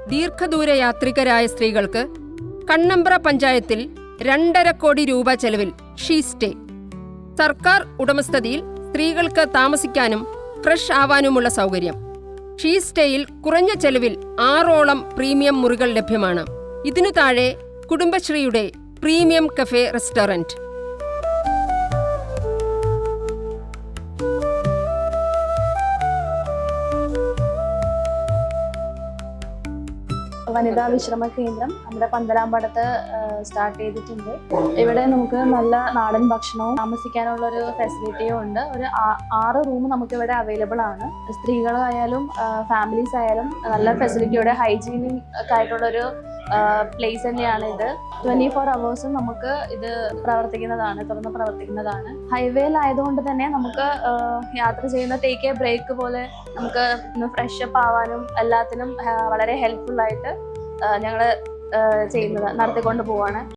ദീർഘദൂര യാത്രികരായ സ്ത്രീകൾക്ക് കണ്ണമ്പ്ര പഞ്ചായത്തിൽ 2.5 കോടി രൂപ ചെലവിൽ ഷീ സ്റ്റേ. സർക്കാർ ഉടമസ്ഥതയിൽ സ്ത്രീകൾക്ക് താമസിക്കാനും ഫ്രഷ് ആവാനുമുള്ള സൗകര്യം. ഷീ സ്റ്റേയിൽ കുറഞ്ഞ ചെലവിൽ 6ഓളം പ്രീമിയം മുറികൾ ലഭ്യമാണ്. ഇതിനു താഴെ കുടുംബശ്രീയുടെ പ്രീമിയം കഫേ റെസ്റ്റോറന്റ്. വനിതാ വിശ്രമ കേന്ദ്രം നമ്മുടെ പന്തലാംപാടത്ത് സ്റ്റാർട്ട് ചെയ്തിട്ടുണ്ട്. ഇവിടെ നമുക്ക് നല്ല നാടൻ ഭക്ഷണവും താമസിക്കാനുള്ളൊരു ഫെസിലിറ്റിയും ഉണ്ട്. ഒരു 6 റൂം നമുക്ക് ഇവിടെ അവൈലബിൾ ആണ്. സ്ത്രീകളായാലും ഫാമിലീസ് ആയാലും നല്ല ഫെസിലിറ്റിയോടെ ഹൈജീനിക് ആയിട്ടുള്ളൊരു പ്ലേസ് തന്നെയാണ് ഇത്. 24 hours നമുക്ക് ഇത് തുറന്ന് പ്രവർത്തിക്കുന്നതാണ്. ഹൈവേയിലായതുകൊണ്ട് തന്നെ നമുക്ക് യാത്ര ചെയ്യുന്ന ടേക്ക് എ ബ്രേക്ക് പോലെ നമുക്ക് ഒന്ന് ഫ്രഷ് അപ്പ് ആവാനും എല്ലാത്തിനും വളരെ ഹെൽപ്ഫുൾ ആയിട്ട് ഞങ്ങൾ നടത്തിക്കൊണ്ട് പോവാണ്.